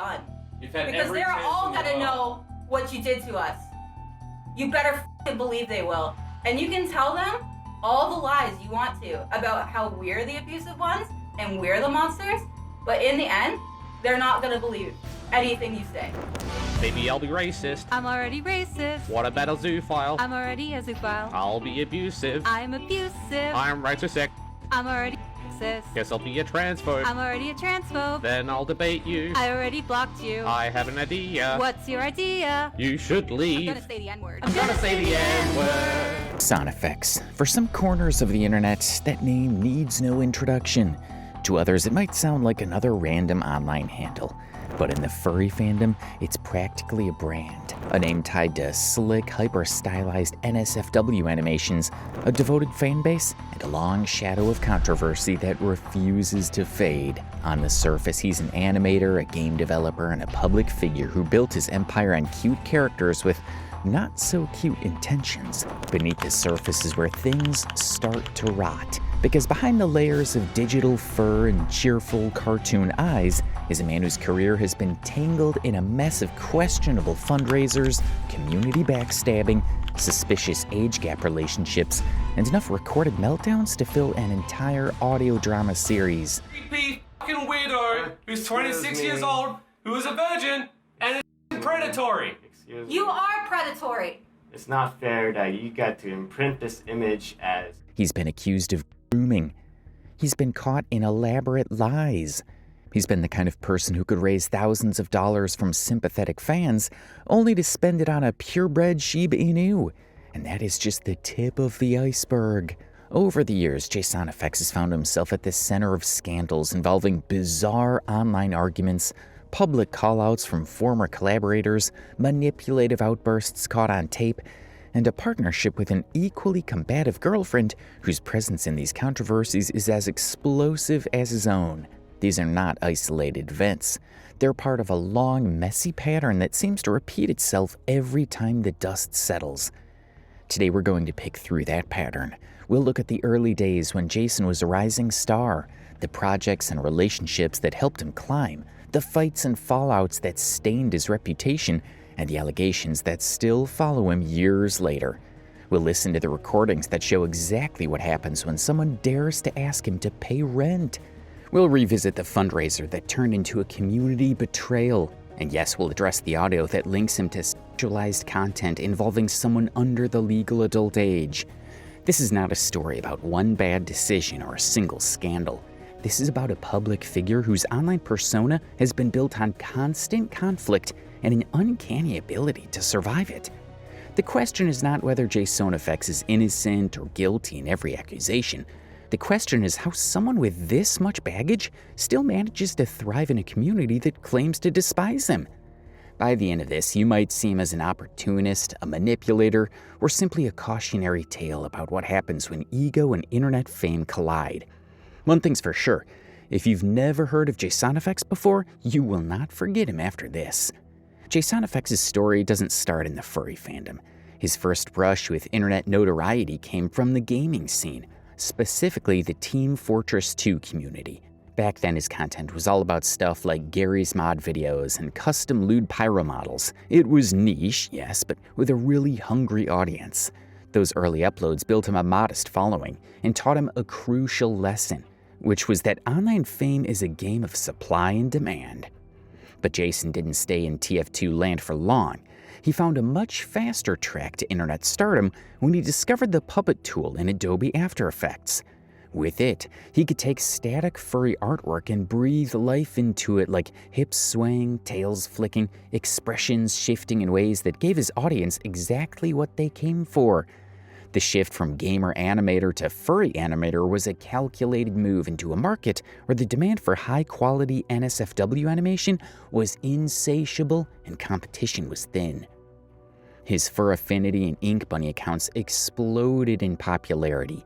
done. You've had Because every they're chance all in the gonna world. know what you did to us. You better f***ing believe they will. And you can tell them all the lies you want to about how we're the abusive ones and we're the monsters, but in the end, they're not gonna believe anything you say. Maybe I'll be racist. I'm already racist. What about a zoophile? I'm already a zoophile. I'll be abusive. I'm abusive. I'm racist. I'm already racist. Guess I'll be a transphobe. I'm already a transphobe. Then I'll debate you. I already blocked you. I have an idea. What's your idea? You should leave. I'm gonna say the N-word. I'm gonna say the N-word. Jasonafex. For some corners of the internet, that name needs no introduction. To others, it might sound like another random online handle. But in the furry fandom, it's practically a brand. A name tied to slick, hyper-stylized NSFW animations, a devoted fan base, and a long shadow of controversy that refuses to fade. On the surface, he's an animator, a game developer, and a public figure who built his empire on cute characters with not-so-cute intentions. Beneath the surface is where things start to rot. Because behind the layers of digital fur and cheerful cartoon eyes is a man whose career has been tangled in a mess of questionable fundraisers, community backstabbing, suspicious age gap relationships, and enough recorded meltdowns to fill an entire audio drama series. Creepy fucking weirdo who's 26 years old, who is a virgin, and is predatory. Excuse me. You are predatory. It's not fair that you got to imprint this image as... He's been accused of grooming. He's been caught in elaborate lies. He's been the kind of person who could raise thousands of dollars from sympathetic fans, only to spend it on a purebred Shiba Inu. And that is just the tip of the iceberg. Over the years, Jasonafex has found himself at the center of scandals involving bizarre online arguments, public callouts from former collaborators, manipulative outbursts caught on tape, and a partnership with an equally combative girlfriend whose presence in these controversies is as explosive as his own. These are not isolated events. They're part of a long, messy pattern that seems to repeat itself every time the dust settles. Today we're going to pick through that pattern. We'll look at the early days when Jason was a rising star, the projects and relationships that helped him climb, the fights and fallouts that stained his reputation, and the allegations that still follow him years later. We'll listen to the recordings that show exactly what happens when someone dares to ask him to pay rent. We'll revisit the fundraiser that turned into a community betrayal. And yes, we'll address the audio that links him to sexualized content involving someone under the legal adult age. This is not a story about one bad decision or a single scandal. This is about a public figure whose online persona has been built on constant conflict and an uncanny ability to survive it. The question is not whether Jasonafex is innocent or guilty in every accusation. The question is how someone with this much baggage still manages to thrive in a community that claims to despise him. By the end of this, you might see him as an opportunist, a manipulator, or simply a cautionary tale about what happens when ego and internet fame collide. One thing's for sure, if you've never heard of Jasonafex before, you will not forget him after this. Jasonafex's story doesn't start in the furry fandom. His first brush with internet notoriety came from the gaming scene, specifically the Team Fortress 2 community. Back then, his content was all about stuff like Gary's mod videos and custom lewd pyro models. It was niche, yes, but with a really hungry audience. Those early uploads built him a modest following and taught him a crucial lesson, which was that online fame is a game of supply and demand. But Jason didn't stay in TF2 land for long. He found a much faster track to internet stardom when he discovered the puppet tool in Adobe After Effects. With it, he could take static furry artwork and breathe life into it like hips swaying, tails flicking, expressions shifting in ways that gave his audience exactly what they came for. The shift from gamer animator to furry animator was a calculated move into a market where the demand for high-quality NSFW animation was insatiable and competition was thin. His Fur Affinity and Ink Bunny accounts exploded in popularity.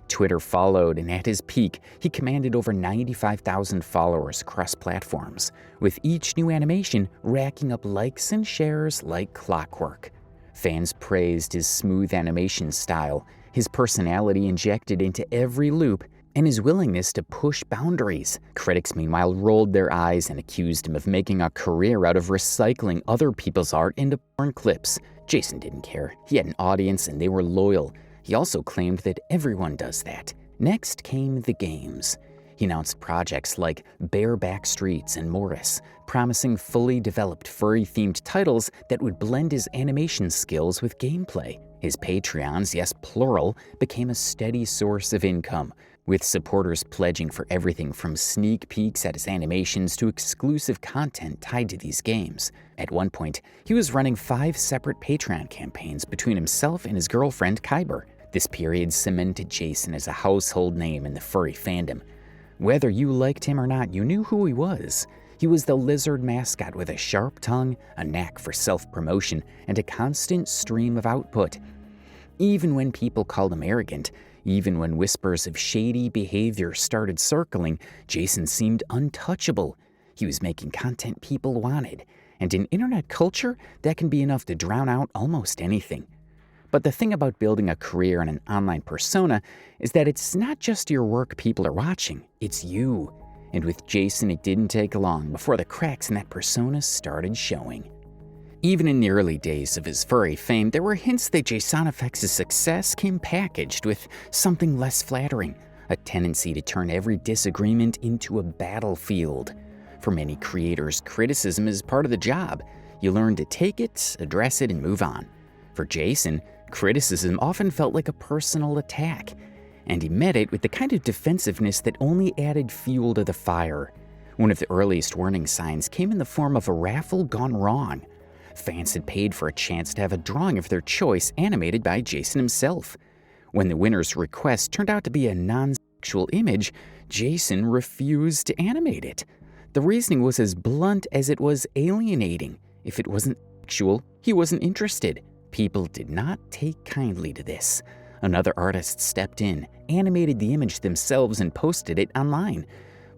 Twitter followed, and at his peak, he commanded over 95,000 followers across platforms, with each new animation racking up likes and shares like clockwork. Fans praised his smooth animation style, his personality injected into every loop, and his willingness to push boundaries. Critics, meanwhile, rolled their eyes and accused him of making a career out of recycling other people's art into porn clips. Jason didn't care. He had an audience and they were loyal. He also claimed that everyone does that. Next came the games. He announced projects like Bareback Streets and Morris, promising fully developed furry-themed titles that would blend his animation skills with gameplay. His Patreons, yes plural, became a steady source of income, with supporters pledging for everything from sneak peeks at his animations to exclusive content tied to these games. At one point, he was running 5 separate Patreon campaigns between himself and his girlfriend Kyber. This period cemented Jason as a household name in the furry fandom. Whether you liked him or not, you knew who he was. He was the lizard mascot with a sharp tongue, a knack for self-promotion, and a constant stream of output. Even when people called him arrogant, even when whispers of shady behavior started circling, Jason seemed untouchable. He was making content people wanted, and in internet culture, that can be enough to drown out almost anything. But the thing about building a career in an online persona is that it's not just your work people are watching, it's you. And with Jason, it didn't take long before the cracks in that persona started showing. Even in the early days of his furry fame, there were hints that Jasonafex's success came packaged with something less flattering, a tendency to turn every disagreement into a battlefield. For many creators, criticism is part of the job. You learn to take it, address it, and move on. For Jason, criticism often felt like a personal attack, and he met it with the kind of defensiveness that only added fuel to the fire. One of the earliest warning signs came in the form of a raffle gone wrong. Fans had paid for a chance to have a drawing of their choice animated by Jason himself. When the winner's request turned out to be a non-sexual image, Jason refused to animate it. The reasoning was as blunt as it was alienating. If it wasn't sexual, he wasn't interested. People did not take kindly to this. Another artist stepped in, animated the image themselves, and posted it online,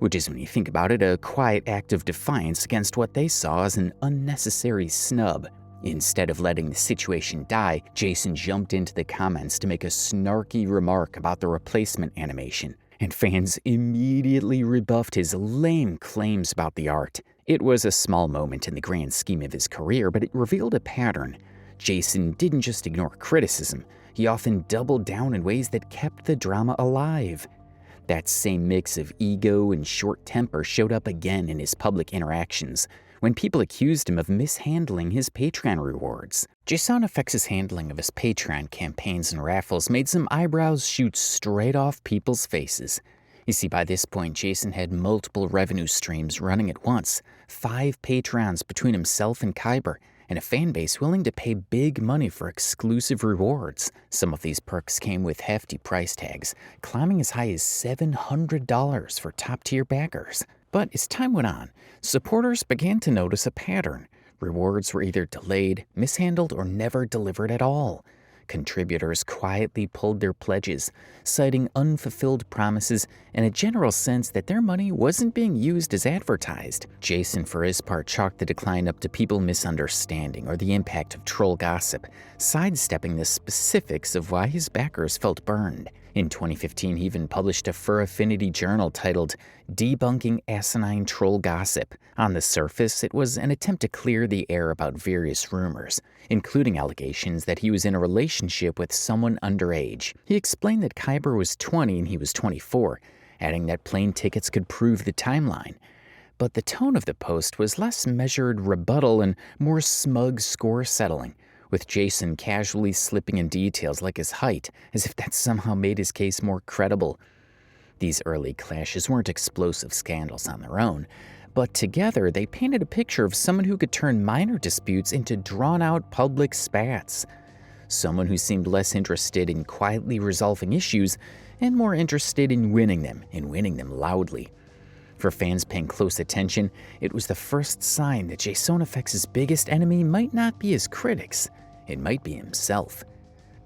which is, when you think about it, a quiet act of defiance against what they saw as an unnecessary snub. Instead of letting the situation die, Jason jumped into the comments to make a snarky remark about the replacement animation, and fans immediately rebuffed his lame claims about the art. It was a small moment in the grand scheme of his career, but it revealed a pattern. Jason didn't just ignore criticism, he often doubled down in ways that kept the drama alive. That same mix of ego and short temper showed up again in his public interactions, when people accused him of mishandling his Patreon rewards. Jasonafex's handling of his Patreon campaigns and raffles made some eyebrows shoot straight off people's faces. You see, by this point, Jason had multiple revenue streams running at once, 5 Patreons between himself and Kyber, and a fan base willing to pay big money for exclusive rewards. Some of these perks came with hefty price tags, climbing as high as $700 for top-tier backers. But as time went on, supporters began to notice a pattern. Rewards were either delayed, mishandled, or never delivered at all. Contributors quietly pulled their pledges, citing unfulfilled promises and a general sense that their money wasn't being used as advertised. Jason, for his part, chalked the decline up to people misunderstanding or the impact of troll gossip, sidestepping the specifics of why his backers felt burned. In 2015, he even published a fur affinity journal titled Debunking Asinine Troll Gossip. On the surface, it was an attempt to clear the air about various rumors, including allegations that he was in a relationship with someone underage. He explained that Kyber was 20 and he was 24, adding that plane tickets could prove the timeline. But the tone of the post was less measured rebuttal and more smug score settling, with Jason casually slipping in details like his height, as if that somehow made his case more credible. These early clashes weren't explosive scandals on their own, but together they painted a picture of someone who could turn minor disputes into drawn-out public spats. Someone who seemed less interested in quietly resolving issues and more interested in winning them, and winning them loudly. For fans paying close attention, it was the first sign that Jasonafex's biggest enemy might not be his critics, it might be himself.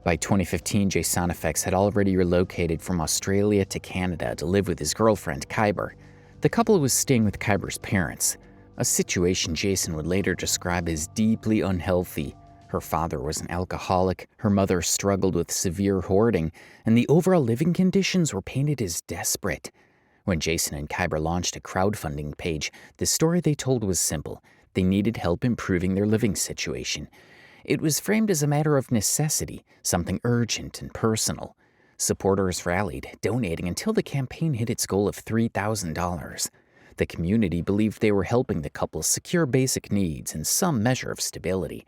By 2015, Jasonafex had already relocated from Australia to Canada to live with his girlfriend, Kyber. The couple was staying with Kyber's parents, a situation Jason would later describe as deeply unhealthy. Her father was an alcoholic, her mother struggled with severe hoarding, and the overall living conditions were painted as desperate. When Jason and Kyber launched a crowdfunding page, the story they told was simple. They needed help improving their living situation. It was framed as a matter of necessity, something urgent and personal. Supporters rallied, donating until the campaign hit its goal of $3,000. The community believed they were helping the couple secure basic needs and some measure of stability.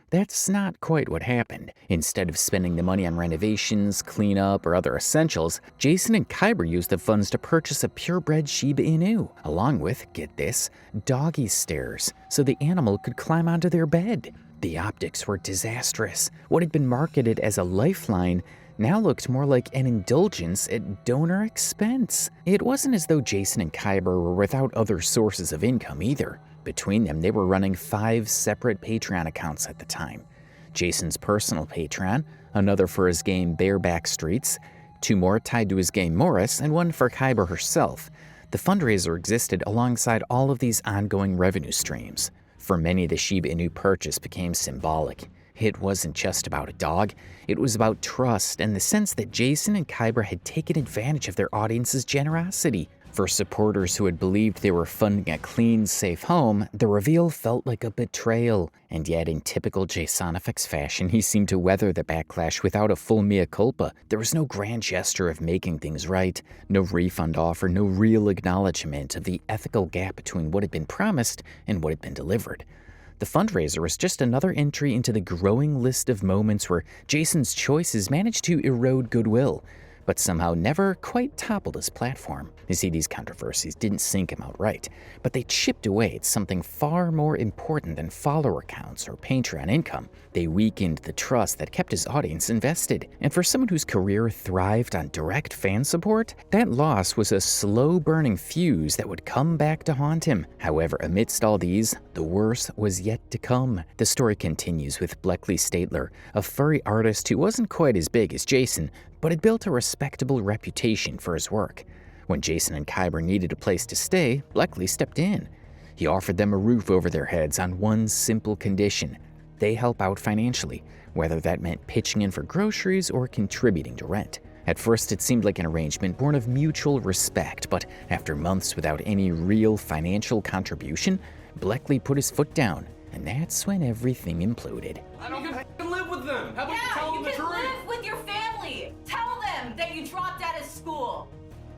That's not quite what happened. Instead of spending the money on renovations, cleanup, or other essentials, Jason and Kyber used the funds to purchase a purebred Shiba Inu, along with, get this, doggy stairs, so the animal could climb onto their bed. The optics were disastrous. What had been marketed as a lifeline now looked more like an indulgence at donor expense. It wasn't as though Jason and Kyber were without other sources of income either. Between them, they were running 5 separate Patreon accounts at the time. Jason's personal Patreon, another for his game Bareback Streets, 2 more tied to his game Morris, and 1 for Kyber herself. The fundraiser existed alongside all of these ongoing revenue streams. For many, the Shiba Inu purchase became symbolic. It wasn't just about a dog, it was about trust and the sense that Jason and Kyber had taken advantage of their audience's generosity. For supporters who had believed they were funding a clean, safe home, the reveal felt like a betrayal. And yet, in typical Jasonafex fashion, he seemed to weather the backlash without a full mea culpa. There was no grand gesture of making things right, no refund offer, no real acknowledgement of the ethical gap between what had been promised and what had been delivered. The fundraiser was just another entry into the growing list of moments where Jason's choices managed to erode goodwill, but somehow never quite toppled his platform. You see, these controversies didn't sink him outright, but they chipped away at something far more important than follower counts or Patreon income. They weakened the trust that kept his audience invested. And for someone whose career thrived on direct fan support, that loss was a slow-burning fuse that would come back to haunt him. However, amidst all these, the worst was yet to come. The story continues with Bleckley Statler, a furry artist who wasn't quite as big as Jason, but had built a respectable reputation for his work. When Jason and Kyber needed a place to stay, Bleckley stepped in. He offered them a roof over their heads on one simple condition: they help out financially, whether that meant pitching in for groceries or contributing to rent. At first, it seemed like an arrangement born of mutual respect, but after months without any real financial contribution, Bleckley put his foot down, and that's when everything imploded. I don't can live with them. How about you tell them the you can truth? live with your family. Tell them that you dropped out of school.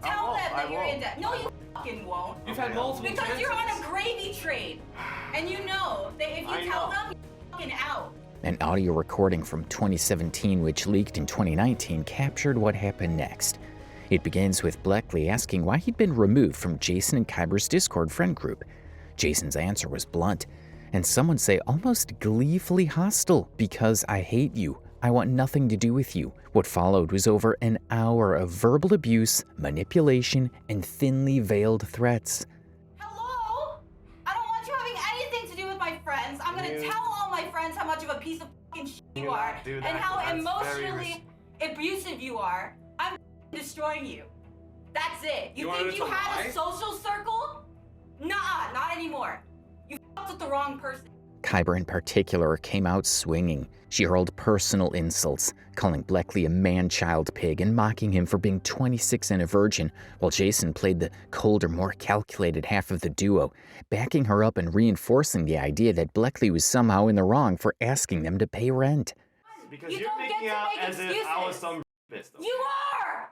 Tell them that you're in debt. No, you fucking won't. You've had multiple Because chances. you're on a gravy train. And you know that if you tell them, you're fucking out. An audio recording from 2017, which leaked in 2019, captured what happened next. It begins with Bleckley asking why he'd been removed from Jason and Kyber's Discord friend group. Jason's answer was blunt, and some would say almost gleefully hostile. "Because I hate you. I want nothing to do with you." What followed was over an hour of verbal abuse, manipulation, and thinly veiled threats. Hello? I don't want you having anything to do with my friends. I'm gonna tell all my friends how much of a piece of fucking shit you are and how emotionally abusive you are. I'm destroying you. That's it. You think you had a social circle? Nah, not anymore. You fucked with the wrong person. Kyber in particular came out swinging. She hurled personal insults, calling Bleckley a man-child pig and mocking him for being 26 and a virgin, while Jason played the colder, more calculated half of the duo, backing her up and reinforcing the idea that Bleckley was somehow in the wrong for asking them to pay rent. Because You you're don't get making to out make as if I was excuses. some bitch. You are!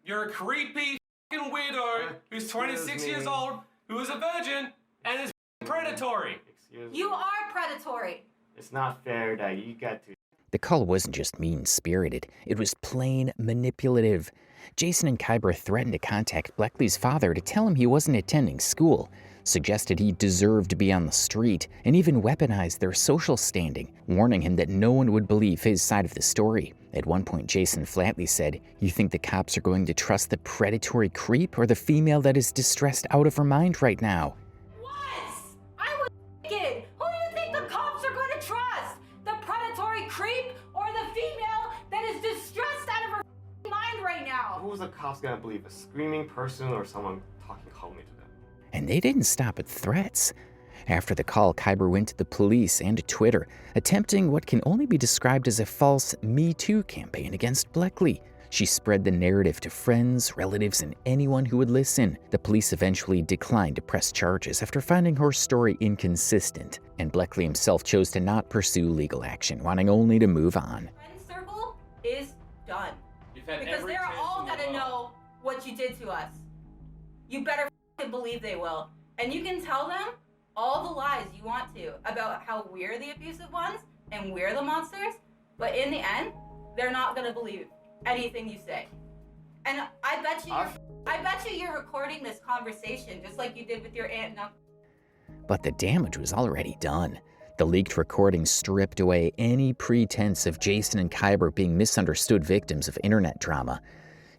You're a creepy fucking weirdo who's 26 years old, who is a virgin, and is predatory. Excuse me. You are predatory. It's not fair that you got to. The call wasn't just mean-spirited, it was plain manipulative. Jason and Kyber threatened to contact Bleckley's father to tell him he wasn't attending school, suggested he deserved to be on the street, and even weaponized their social standing, warning him that no one would believe his side of the story. At one point, Jason flatly said, "You think the cops are going to trust the predatory creep or the female that is distressed out of her mind right now?" Was! I was naked. Who do you think the cops are going to trust? The predatory creep or the female that is distressed out of her mind right now? Who's the cops gonna believe? A screaming person or someone talking calmly to them? And they didn't stop at threats. After the call, Kyber went to the police and to Twitter, attempting what can only be described as a false Me Too campaign against Bleckley. She spread the narrative to friends, relatives, and anyone who would listen. The police eventually declined to press charges after finding her story inconsistent, and Bleckley himself chose to not pursue legal action, wanting only to move on. Friend circle is done. You've had Because every they're chance all in the gonna world. know what you did to us. You better believe they will. And you can tell them all the lies you want to about how we're the abusive ones and we're the monsters, but in the end, they're not gonna believe anything you say. And I bet you you're recording this conversation just like you did with your aunt and uncle. But the damage was already done. The leaked recordings stripped away any pretense of Jason and Kyber being misunderstood victims of internet drama.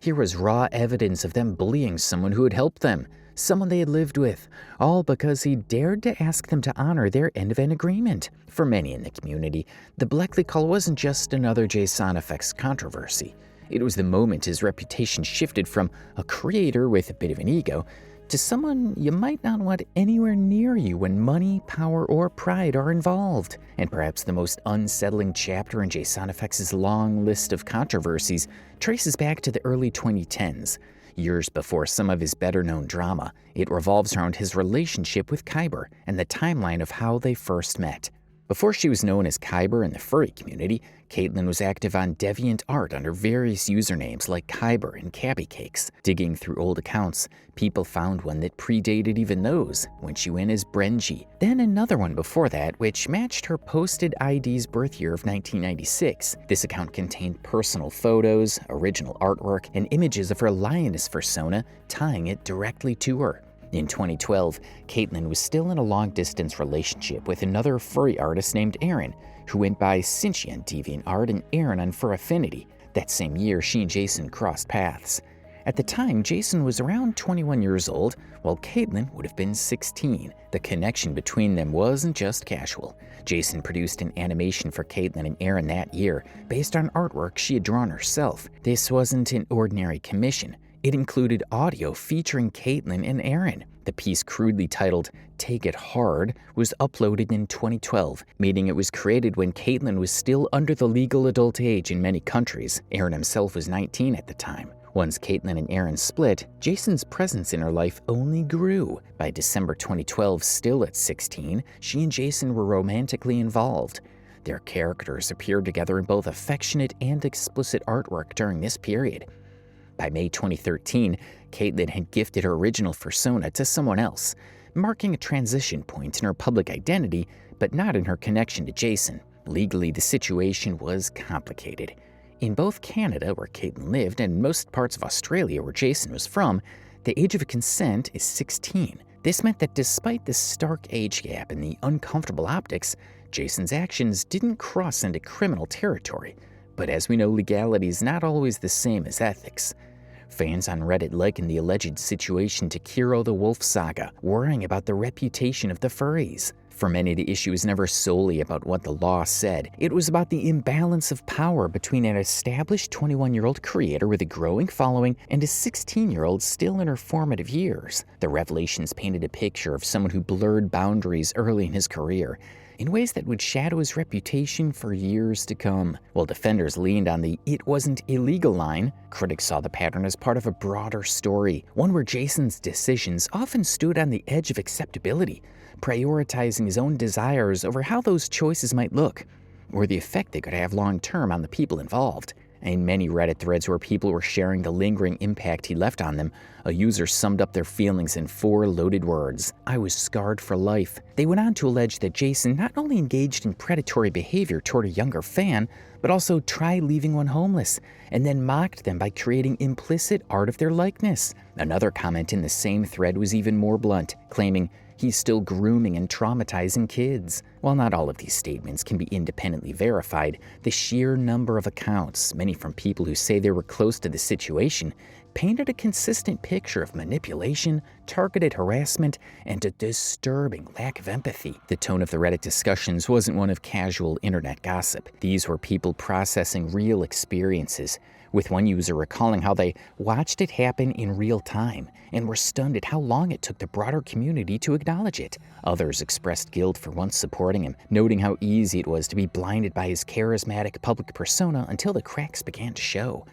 Here was raw evidence of them bullying someone who had helped them, someone they had lived with, all because he dared to ask them to honor their end of an agreement. For many in the community, the Bleckley call wasn't just another Jasonafex controversy. It was the moment his reputation shifted from a creator with a bit of an ego to someone you might not want anywhere near you when money, power, or pride are involved. And perhaps the most unsettling chapter in Jasonafex's long list of controversies traces back to the early 2010s. Years before some of his better-known drama, it revolves around his relationship with Kyber and the timeline of how they first met. Before she was known as Kyber in the furry community, Caitlin was active on DeviantArt under various usernames like Kyber and Cabby Cakes. Digging through old accounts, people found one that predated even those, when she went as Brenji. Then another one before that, which matched her posted ID's birth year of 1996. This account contained personal photos, original artwork, and images of her lioness persona, tying it directly to her. In 2012, Caitlin was still in a long-distance relationship with another furry artist named Aaron, who went by Cinchi on DeviantArt and Aaron on Fur Affinity. That same year, she and Jason crossed paths. At the time, Jason was around 21 years old, while Caitlin would have been 16. The connection between them wasn't just casual. Jason produced an animation for Caitlin and Aaron that year, based on artwork she had drawn herself. This wasn't an ordinary commission. It included audio featuring Caitlin and Aaron. The piece, crudely titled Take It Hard, was uploaded in 2012, meaning it was created when Caitlin was still under the legal adult age in many countries. Aaron himself was 19 at the time. Once Caitlin and Aaron split, Jason's presence in her life only grew. By December 2012, still at 16, she and Jason were romantically involved. Their characters appeared together in both affectionate and explicit artwork during this period. By May 2013, Caitlin had gifted her original persona to someone else, marking a transition point in her public identity, but not in her connection to Jason. Legally, the situation was complicated. In both Canada, where Caitlin lived, and most parts of Australia, where Jason was from, the age of consent is 16. This meant that despite the stark age gap and the uncomfortable optics, Jason's actions didn't cross into criminal territory. But as we know, legality is not always the same as ethics. Fans on Reddit likened the alleged situation to Kiro the Wolf saga, worrying about the reputation of the furries. For many, the issue was never solely about what the law said. It was about the imbalance of power between an established 21-year-old creator with a growing following and a 16-year-old still in her formative years. The revelations painted a picture of someone who blurred boundaries early in his career, in ways that would shadow his reputation for years to come. While defenders leaned on the "it wasn't illegal" line, critics saw the pattern as part of a broader story, one where Jason's decisions often stood on the edge of acceptability, prioritizing his own desires over how those choices might look, or the effect they could have long-term on the people involved. In many Reddit threads where people were sharing the lingering impact he left on them, a user summed up their feelings in 4 loaded words: "I was scarred for life." They went on to allege that Jason not only engaged in predatory behavior toward a younger fan, but also tried leaving one homeless, and then mocked them by creating implicit art of their likeness. Another comment in the same thread was even more blunt, claiming, "He's still grooming and traumatizing kids." While not all of these statements can be independently verified, the sheer number of accounts, many from people who say they were close to the situation, painted a consistent picture of manipulation, targeted harassment, and a disturbing lack of empathy. The tone of the Reddit discussions wasn't one of casual internet gossip. These were people processing real experiences, with one user recalling how they watched it happen in real time and were stunned at how long it took the broader community to acknowledge it. Others expressed guilt for once supporting him, noting how easy it was to be blinded by his charismatic public persona until the cracks began to show.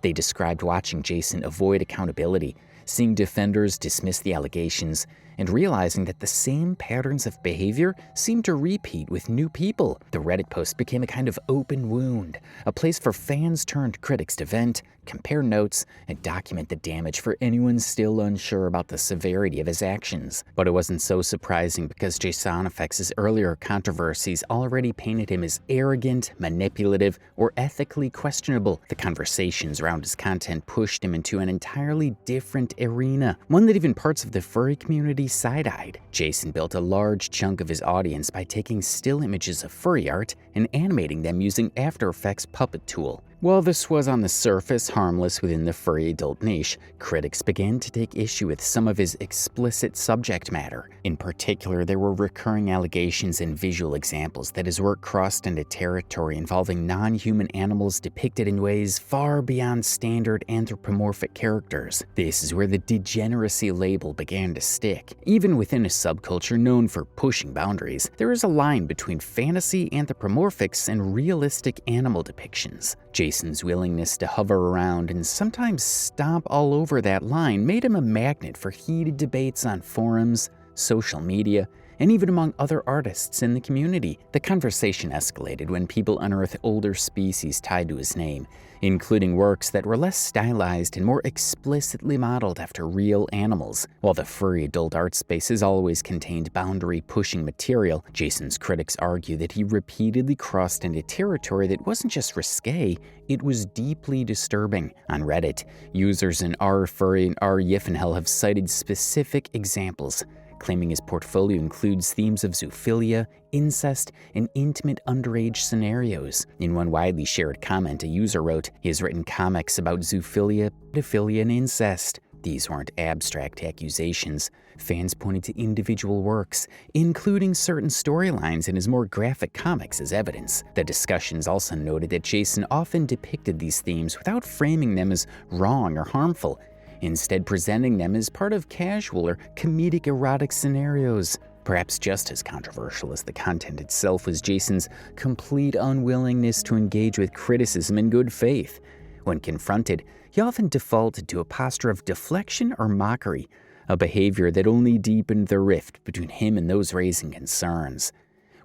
They described watching Jason avoid accountability, seeing defenders dismiss the allegations, and realizing that the same patterns of behavior seemed to repeat with new people. The Reddit post became a kind of open wound, a place for fans turned critics to vent, compare notes, and document the damage for anyone still unsure about the severity of his actions. But it wasn't so surprising because Jasonafex's earlier controversies already painted him as arrogant, manipulative, or ethically questionable. The conversations around his content pushed him into an entirely different arena, one that even parts of the furry community side-eyed. Jason built a large chunk of his audience by taking still images of furry art and animating them using After Effects puppet tool. While this was on the surface harmless within the furry adult niche, critics began to take issue with some of his explicit subject matter. In particular, there were recurring allegations and visual examples that his work crossed into territory involving non-human animals depicted in ways far beyond standard anthropomorphic characters. This is where the degeneracy label began to stick. Even within a subculture known for pushing boundaries, there is a line between fantasy anthropomorphics and realistic animal depictions. Jason's willingness to hover around and sometimes stomp all over that line made him a magnet for heated debates on forums, social media, and even among other artists in the community. The conversation escalated when people unearthed older species tied to his name, including works that were less stylized and more explicitly modeled after real animals. While the furry adult art space has always contained boundary-pushing material, Jason's critics argue that he repeatedly crossed into territory that wasn't just risque, it was deeply disturbing. On Reddit, users in r/furry and r/yiffenhell have cited specific examples, claiming his portfolio includes themes of zoophilia, incest, and intimate underage scenarios. In one widely shared comment, a user wrote, "He has written comics about zoophilia, pedophilia, and incest." These weren't abstract accusations. Fans pointed to individual works, including certain storylines in his more graphic comics as evidence. The discussions also noted that Jason often depicted these themes without framing them as wrong or harmful, instead presenting them as part of casual or comedic erotic scenarios. Perhaps just as controversial as the content itself was Jason's complete unwillingness to engage with criticism in good faith. When confronted, he often defaulted to a posture of deflection or mockery, a behavior that only deepened the rift between him and those raising concerns.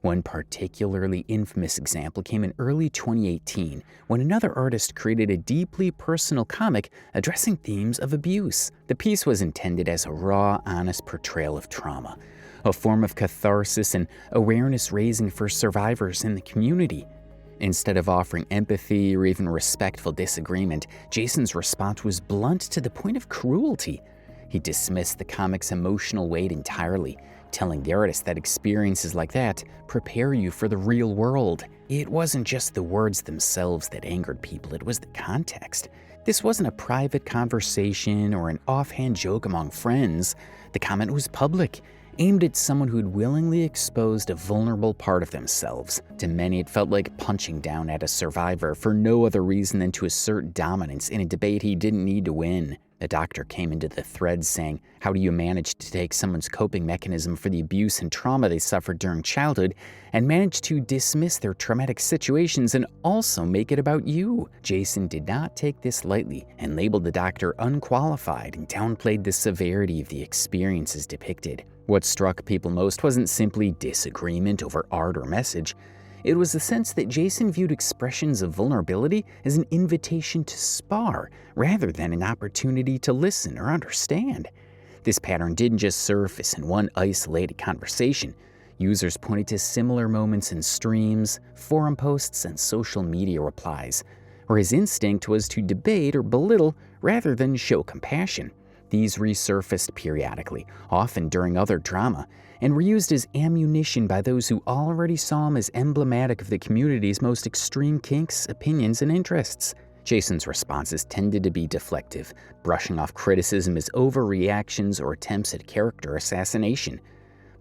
One particularly infamous example came in early 2018 when another artist created a deeply personal comic addressing themes of abuse. The piece was intended as a raw, honest portrayal of trauma, a form of catharsis and awareness raising for survivors in the community. Instead of offering empathy or even respectful disagreement, Jason's response was blunt to the point of cruelty. He dismissed the comic's emotional weight entirely, telling the artist that experiences like that prepare you for the real world. It wasn't just the words themselves that angered people, it was the context. This wasn't a private conversation or an offhand joke among friends. The comment was public, aimed at someone who'd willingly exposed a vulnerable part of themselves. To many, it felt like punching down at a survivor for no other reason than to assert dominance in a debate he didn't need to win. A doctor came into the thread saying, "How do you manage to take someone's coping mechanism for the abuse and trauma they suffered during childhood and manage to dismiss their traumatic situations and also make it about you?" Jason did not take this lightly and labeled the doctor unqualified and downplayed the severity of the experiences depicted. What struck people most wasn't simply disagreement over art or message. It was the sense that Jason viewed expressions of vulnerability as an invitation to spar, rather than an opportunity to listen or understand. This pattern didn't just surface in one isolated conversation. Users pointed to similar moments in streams, forum posts, and social media replies, where his instinct was to debate or belittle rather than show compassion. These resurfaced periodically, often during other drama, and were used as ammunition by those who already saw him as emblematic of the community's most extreme kinks, opinions, and interests. Jason's responses tended to be deflective, brushing off criticism as overreactions or attempts at character assassination.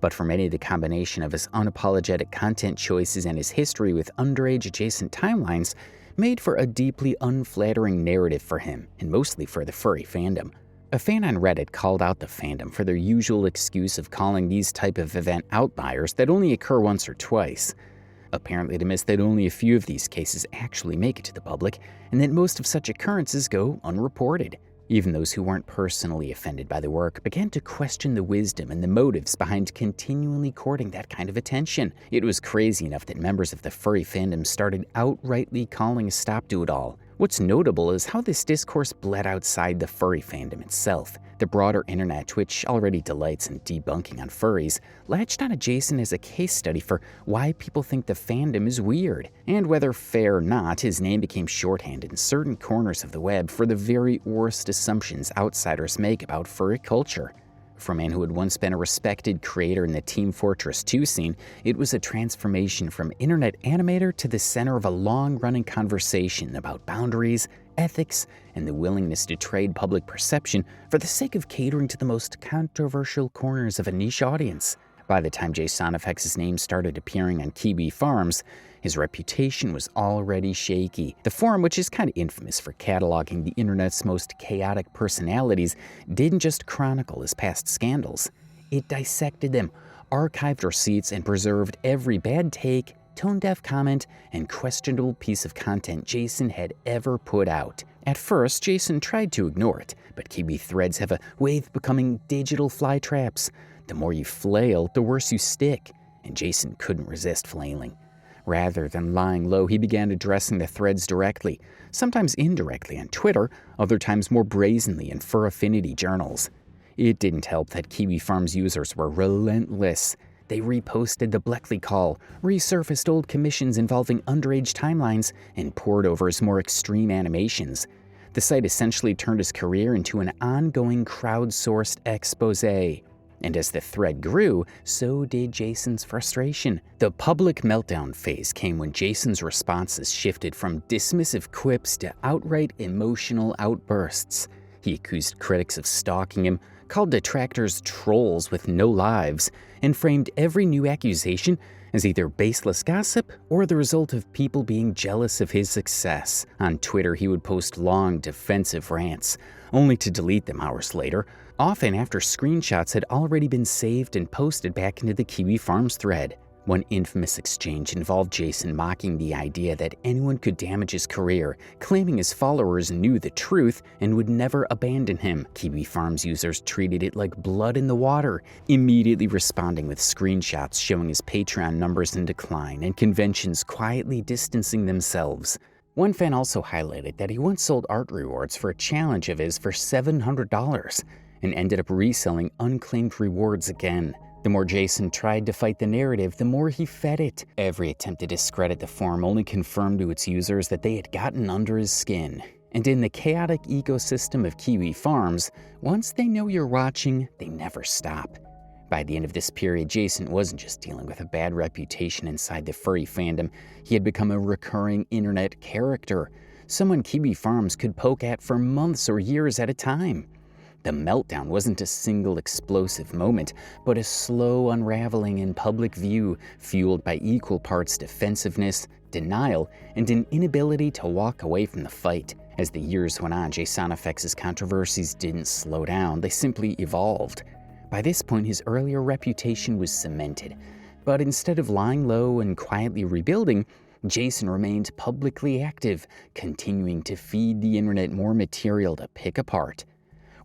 But for many, the combination of his unapologetic content choices and his history with underage adjacent timelines made for a deeply unflattering narrative for him, and mostly for the furry fandom. A fan on Reddit called out the fandom for their usual excuse of calling these type of event outliers that only occur once or twice. Apparently to miss that only a few of these cases actually make it to the public, and that most of such occurrences go unreported. Even those who weren't personally offended by the work began to question the wisdom and the motives behind continually courting that kind of attention. It was crazy enough that members of the furry fandom started outrightly calling a stop to it all. What's notable is how this discourse bled outside the furry fandom itself. The broader internet, which already delights in debunking on furries, latched on Jason as a case study for why people think the fandom is weird. And whether fair or not, his name became shorthand in certain corners of the web for the very worst assumptions outsiders make about furry culture. For a man who had once been a respected creator in the Team Fortress 2 scene, it was a transformation from internet animator to the center of a long-running conversation about boundaries, ethics, and the willingness to trade public perception for the sake of catering to the most controversial corners of a niche audience. By the time Jasonafex's name started appearing on Kiwi Farms, his reputation was already shaky. The forum, which is kind of infamous for cataloging the internet's most chaotic personalities, didn't just chronicle his past scandals. It dissected them, archived receipts, and preserved every bad take, tone-deaf comment, and questionable piece of content Jason had ever put out. At first, Jason tried to ignore it, but Kiwi threads have a way of becoming digital fly traps. The more you flail, the worse you stick, and Jason couldn't resist flailing. Rather than lying low, he began addressing the threads directly, sometimes indirectly on Twitter, other times more brazenly in fur affinity journals. It didn't help that Kiwi Farms users were relentless. They reposted the Bleckley call, resurfaced old commissions involving underage timelines, and poured over his more extreme animations. The site essentially turned his career into an ongoing crowdsourced exposé. And as the thread grew, so did Jason's frustration. The public meltdown phase came when Jason's responses shifted from dismissive quips to outright emotional outbursts. He accused critics of stalking him, called detractors trolls with no lives, and framed every new accusation as either baseless gossip or the result of people being jealous of his success. On Twitter, he would post long, defensive rants, only to delete them hours later, often after screenshots had already been saved and posted back into the Kiwi Farms thread. One infamous exchange involved Jason mocking the idea that anyone could damage his career, claiming his followers knew the truth and would never abandon him. Kiwi Farms users treated it like blood in the water, immediately responding with screenshots showing his Patreon numbers in decline and conventions quietly distancing themselves. One fan also highlighted that he once sold art rewards for a challenge of his for $700 and ended up reselling unclaimed rewards again. The more Jason tried to fight the narrative, the more he fed it. Every attempt to discredit the forum only confirmed to its users that they had gotten under his skin. And in the chaotic ecosystem of Kiwi Farms, once they know you're watching, they never stop. By the end of this period, Jason wasn't just dealing with a bad reputation inside the furry fandom, he had become a recurring internet character, someone Kiwi Farms could poke at for months or years at a time. The meltdown wasn't a single explosive moment, but a slow unraveling in public view, fueled by equal parts defensiveness, denial, and an inability to walk away from the fight. As the years went on, Jasonafex's controversies didn't slow down, they simply evolved. By this point, his earlier reputation was cemented, but instead of lying low and quietly rebuilding, Jason remained publicly active, continuing to feed the internet more material to pick apart.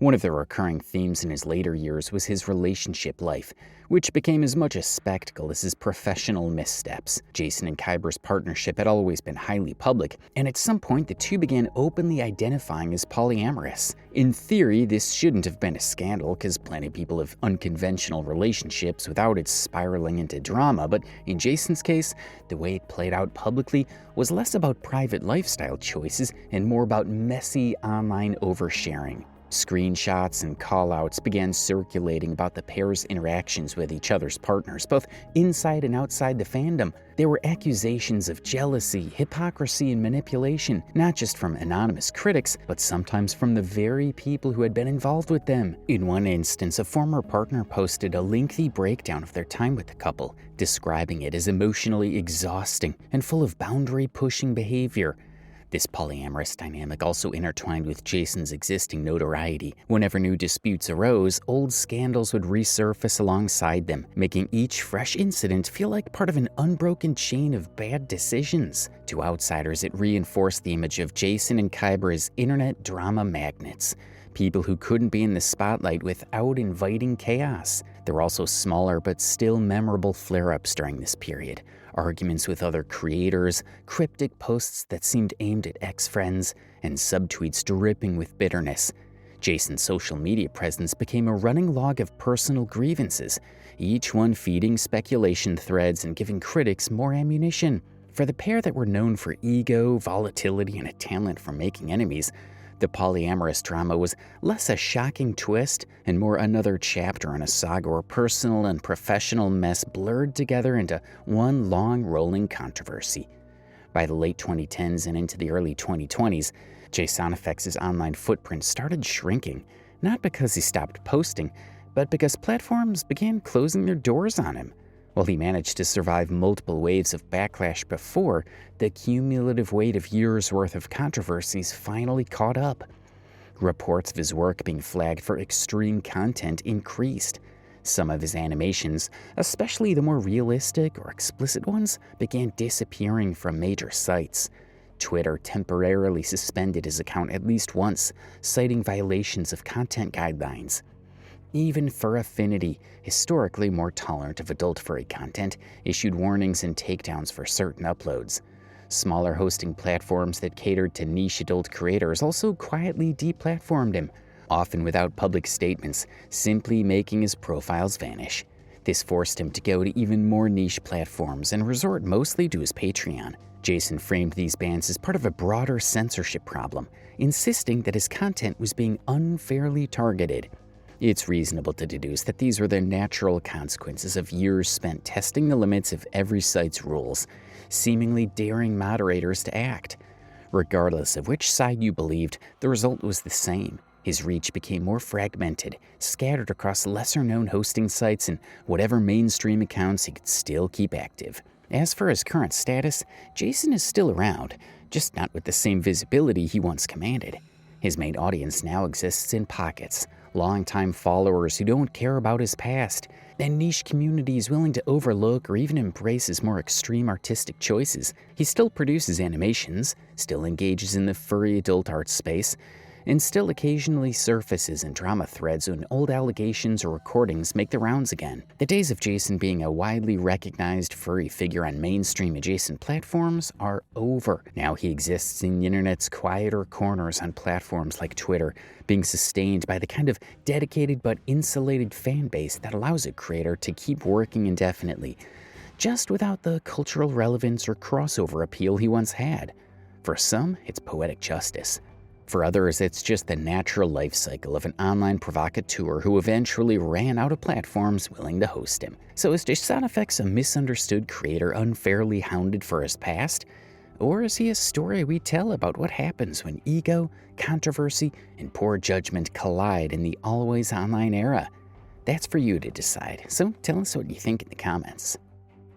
One of the recurring themes in his later years was his relationship life, which became as much a spectacle as his professional missteps. Jason and Kyber's partnership had always been highly public, and at some point the two began openly identifying as polyamorous. In theory, this shouldn't have been a scandal, because plenty of people have unconventional relationships without it spiraling into drama, but in Jason's case, the way it played out publicly was less about private lifestyle choices and more about messy online oversharing. Screenshots and callouts began circulating about the pair's interactions with each other's partners, both inside and outside the fandom. There were accusations of jealousy, hypocrisy, and manipulation, not just from anonymous critics, but sometimes from the very people who had been involved with them. In one instance, a former partner posted a lengthy breakdown of their time with the couple, describing it as emotionally exhausting and full of boundary-pushing behavior. This polyamorous dynamic also intertwined with Jason's existing notoriety. Whenever new disputes arose, old scandals would resurface alongside them, making each fresh incident feel like part of an unbroken chain of bad decisions. To outsiders, it reinforced the image of Jason and Kyber as internet drama magnets, people who couldn't be in the spotlight without inviting chaos. There were also smaller but still memorable flare-ups during this period. Arguments with other creators, cryptic posts that seemed aimed at ex-friends, and subtweets dripping with bitterness. Jason's social media presence became a running log of personal grievances, each one feeding speculation threads and giving critics more ammunition. For the pair that were known for ego, volatility, and a talent for making enemies, the polyamorous drama was less a shocking twist and more another chapter in a saga where personal and professional mess blurred together into one long rolling controversy. By the late 2010s and into the early 2020s, Jasonafex's online footprint started shrinking, not because he stopped posting, but because platforms began closing their doors on him. While he managed to survive multiple waves of backlash before, the cumulative weight of years' worth of controversies finally caught up. Reports of his work being flagged for extreme content increased. Some of his animations, especially the more realistic or explicit ones, began disappearing from major sites. Twitter temporarily suspended his account at least once, citing violations of content guidelines. Even Fur Affinity, historically more tolerant of adult furry content, issued warnings and takedowns for certain uploads. Smaller hosting platforms that catered to niche adult creators also quietly deplatformed him, often without public statements, simply making his profiles vanish. This forced him to go to even more niche platforms and resort mostly to his Patreon. Jason framed these bans as part of a broader censorship problem, insisting that his content was being unfairly targeted. It's reasonable to deduce that these were the natural consequences of years spent testing the limits of every site's rules, seemingly daring moderators to act. Regardless of which side you believed, the result was the same. His reach became more fragmented, scattered across lesser-known hosting sites and whatever mainstream accounts he could still keep active. As for his current status, Jason is still around, just not with the same visibility he once commanded. His main audience now exists in pockets, longtime followers who don't care about his past, and niche communities willing to overlook or even embrace his more extreme artistic choices. He still produces animations, still engages in the furry adult art space, and still occasionally surfaces in drama threads when old allegations or recordings make the rounds again. The days of Jason being a widely recognized furry figure on mainstream adjacent platforms are over. Now he exists in the internet's quieter corners on platforms like Twitter, being sustained by the kind of dedicated but insulated fan base that allows a creator to keep working indefinitely, just without the cultural relevance or crossover appeal he once had. For some, it's poetic justice. For others, it's just the natural life cycle of an online provocateur who eventually ran out of platforms willing to host him. So is Jasonafex a misunderstood creator unfairly hounded for his past? Or is he a story we tell about what happens when ego, controversy, and poor judgment collide in the always online era? That's for you to decide, so tell us what you think in the comments.